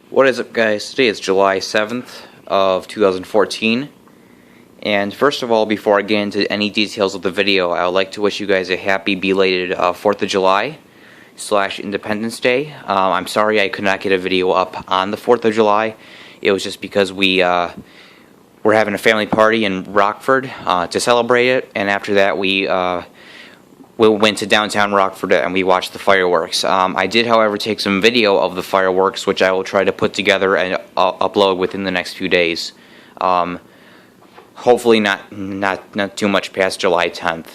What is up, guys? Today is July 7th of 2014, and first of all, before I get into any details of the video, I would like to wish you guys a happy belated 4th of July / Independence Day. I'm sorry I could not get a video up on the 4th of July. It was just because we were having a family party in Rockford to celebrate it, and after that we went to downtown Rockford and we watched the fireworks. I did, however, take some video of the fireworks, which I will try to put together and upload within the next few days. Hopefully not too much past July 10th,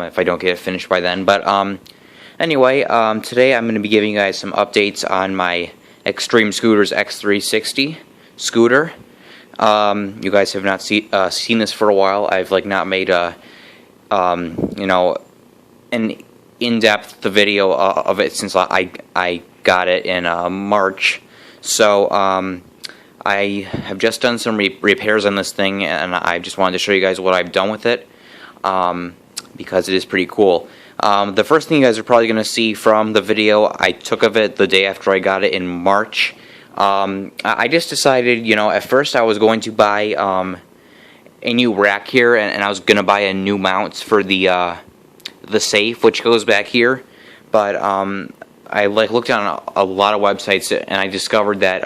if I don't get it finished by then. But anyway, today I'm going to be giving you guys some updates on my X-treme scooter's X-360 scooter. You guys have not seen this for a while. I've not made a an in-depth video of it since I got it in March. So I have just done some repairs on this thing, and I just wanted to show you guys what I've done with it, because it is pretty cool. The first thing you guys are probably going to see from the video I took of it the day after I got it in March. I just decided, at first I was going to buy a new rack here, and I was going to buy a new mount for the safe, which goes back here, but I looked on a lot of websites, and I discovered that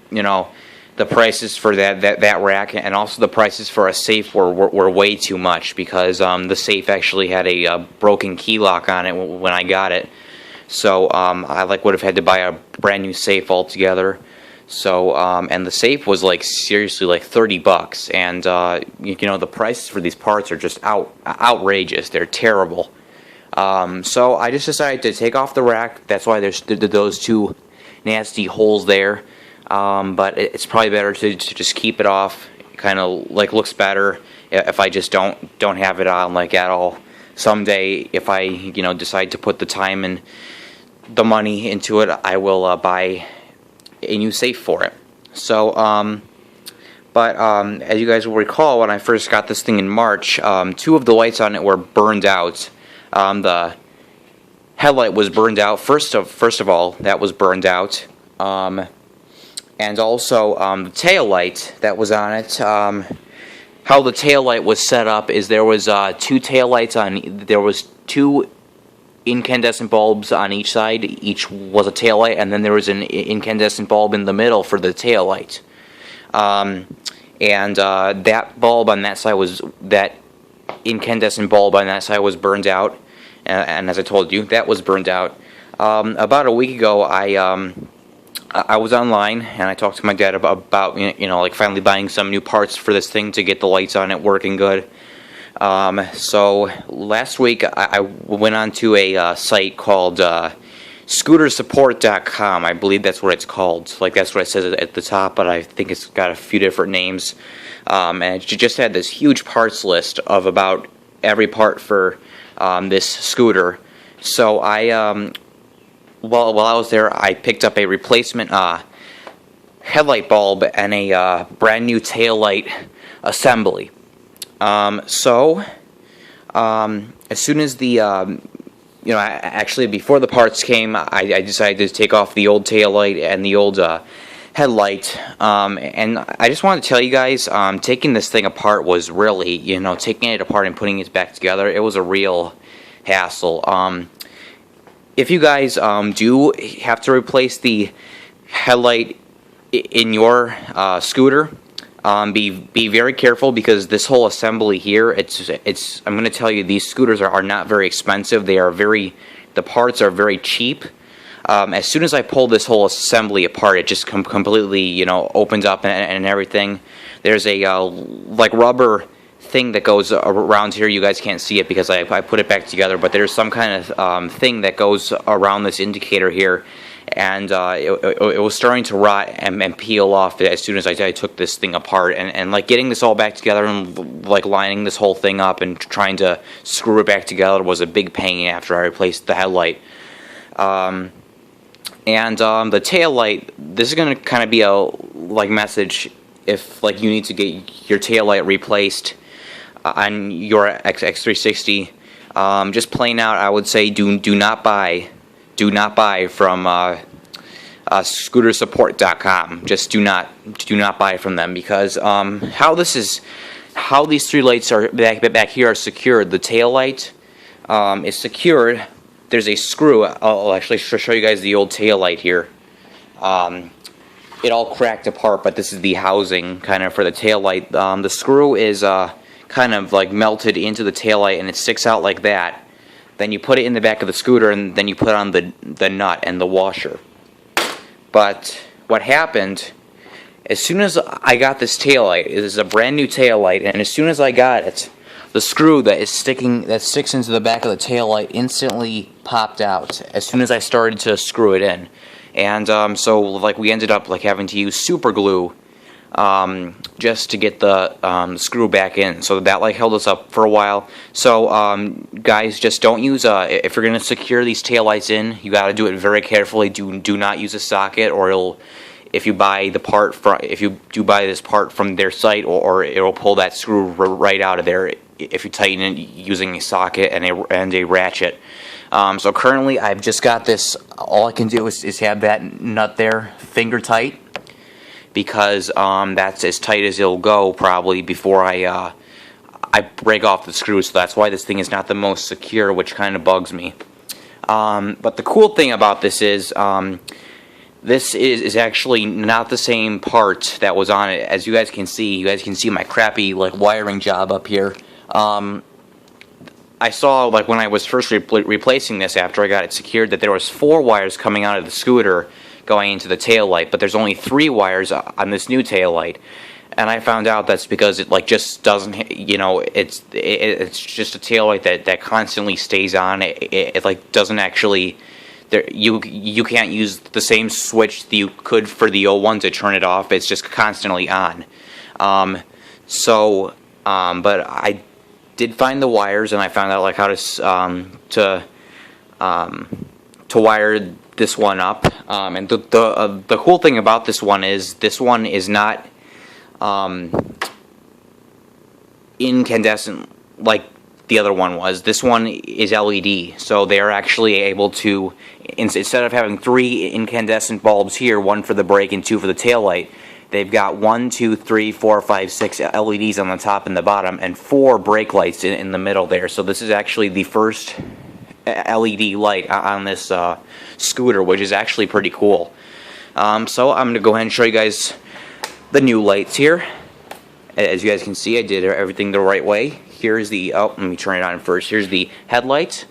the prices for that rack and also the prices for a safe were way too much, because the safe actually had a broken key lock on it when I got it. So I would have had to buy a brand new safe altogether. So and the safe was seriously $30, and the prices for these parts are just outrageous. They're terrible. So I just decided to take off the rack. That's why there's those two nasty holes there. But it's probably better to just keep it off. It kind of looks better if I just don't have it on at all. Someday, if I decide to put the time and the money into it, I will buy a new safe for it. So but as you guys will recall, when I first got this thing in March, two of the lights on it were burned out. The headlight was burned out. First of all, that was burned out, and also the tail light that was on it. How the tail light was set up is there was two tail lights on. There was two incandescent bulbs on each side. Each was a tail light, and then there was an incandescent bulb in the middle for the tail light. And that bulb on that side that incandescent bulb on that side was burned out, and as I told you, that was burned out. About a week ago, I was online and I talked to my dad about finally buying some new parts for this thing to get the lights on it working good. So last week I went on to a site called scootersupport.com. I believe that's what it's called. That's what it says at the top, but I think it's got a few different names. And it just had this huge parts list of about every part for this scooter. So while I was there, I picked up a replacement headlight bulb and a brand new tail light assembly. So as soon as the actually before the parts came, I decided to take off the old tail light and the old headlight, and I just wanted to tell you guys, taking this thing apart was really, taking it apart and putting it back together, it was a real hassle. If you guys do have to replace the headlight in your scooter, be very careful, because this whole assembly here, I'm going to tell you, these scooters are not very expensive. The parts are very cheap. As soon as I pull this whole assembly apart, it just completely opens up and everything. There's a rubber thing that goes around here. You guys can't see it because I put it back together, but there's some kind of thing that goes around this indicator here, and it was starting to rot and peel off as soon as I took this thing apart, and getting this all back together and lining this whole thing up and trying to screw it back together was a big pain after I replaced the headlight. And the tail light, this is going to kind of be a message if you need to get your tail light replaced on your X360. Just plain out, I would say do not buy from scootersupport.com. Just do not buy from them, because how these three lights are back here are secured. The tail light is secured. There's a screw. I'll actually show you guys the old tail light here. It all cracked apart, but this is the housing kind of for the tail light. The screw is kind of like melted into the tail light, and it sticks out like that. Then you put it in the back of the scooter, and then you put on the nut and the washer. But what happened, as soon as I got this taillight, it is a brand new taillight, and as soon as I got it, the screw that sticks into the back of the taillight instantly popped out as soon as I started to screw it in. And so like we ended up like having to use super glue just to get the screw back in. So that like held us up for a while. So guys, just don't use if you're gonna secure these taillights in, you got to do it very carefully. Do not use a socket, or if you buy this part from their site, or it'll pull that screw right out of there if you tighten it using a socket and a ratchet. So currently I've just got this. All I can do is have that nut there finger tight, because that's as tight as it'll go probably before I break off the screw. So that's why this thing is not the most secure, which kind of bugs me. But the cool thing about this is this is actually not the same part that was on it. As you guys can see my crappy like wiring job up here. I saw, like, when I was first replacing this after I got it secured, that there was 4 wires coming out of the scooter going into the tail light, but there's only 3 wires on this new tail light. And I found out that's because it like just doesn't, you know, it's just a tail light that constantly stays on. It like doesn't actually, you can't use the same switch that you could for the old one to turn it off. It's just constantly on. But I did find the wires, and I found out like how to wire this one up. And the cool thing about this one is not incandescent like the other one was. This one is LED, so they're actually able to, instead of having 3 incandescent bulbs here, 1 for the brake and 2 for the tail light, they've got 1, 2, 3, 4, 5, 6 LEDs on the top and the bottom, and 4 brake lights in the middle there. So this is actually the first LED light on this scooter, which is actually pretty cool. So I'm going to go ahead and show you guys the new lights here. As you guys can see, I did everything the right way. Here's the, let me turn it on first. Here's the headlight.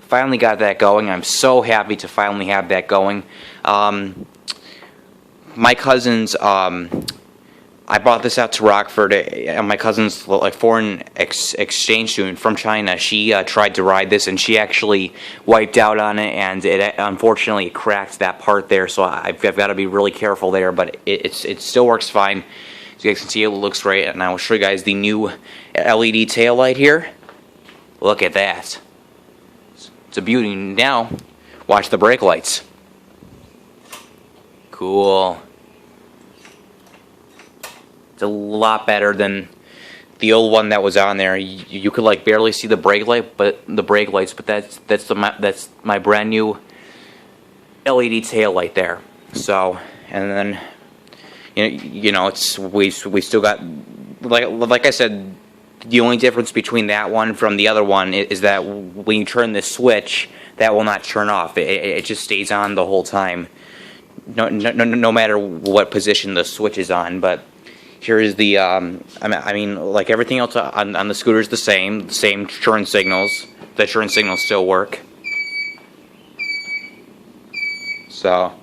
Finally got that going. I'm so happy to finally have that going. My cousins, I brought this out to Rockford, and my cousin's like foreign exchange student from China. She tried to ride this, and she actually wiped out on it, and it unfortunately cracked that part there. So I've got to be really careful there, but it still works fine. As you guys can see, it looks great, and I will show you guys the new LED tail light here. Look at that. It's a beauty. Now, watch the brake lights. Cool. It's a lot better than the old one that was on there. You could like barely see the brake light, but that's my brand new LED tail light there. So, and then you know we still got, like I said, the only difference between that one from the other one is that when you turn this switch, that will not turn off. It just stays on the whole time, no matter what position the switch is on. But here is the, I mean, like everything else on the scooter is the same turn signals. The turn signals still work. So,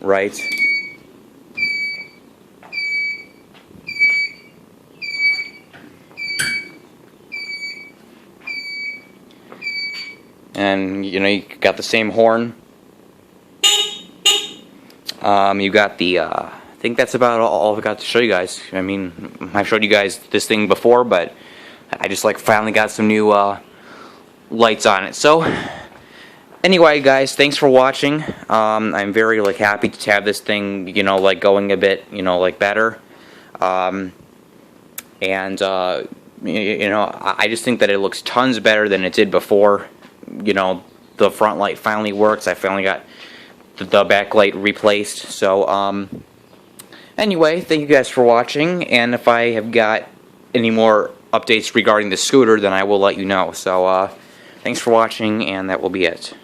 right. And, you know, you got the same horn. You got the, I think that's about all I've got to show you guys. I mean, I've showed you guys this thing before, but I just like finally got some new lights on it. So, anyway, guys, thanks for watching. I'm very like happy to have this thing, you know, like going a bit, you know, like better. You know, I just think that it looks tons better than it did before. You know, the front light finally works. I finally got the backlight replaced. So anyway, thank you guys for watching, and if I have got any more updates regarding the scooter, then I will let you know. So thanks for watching, and that will be it.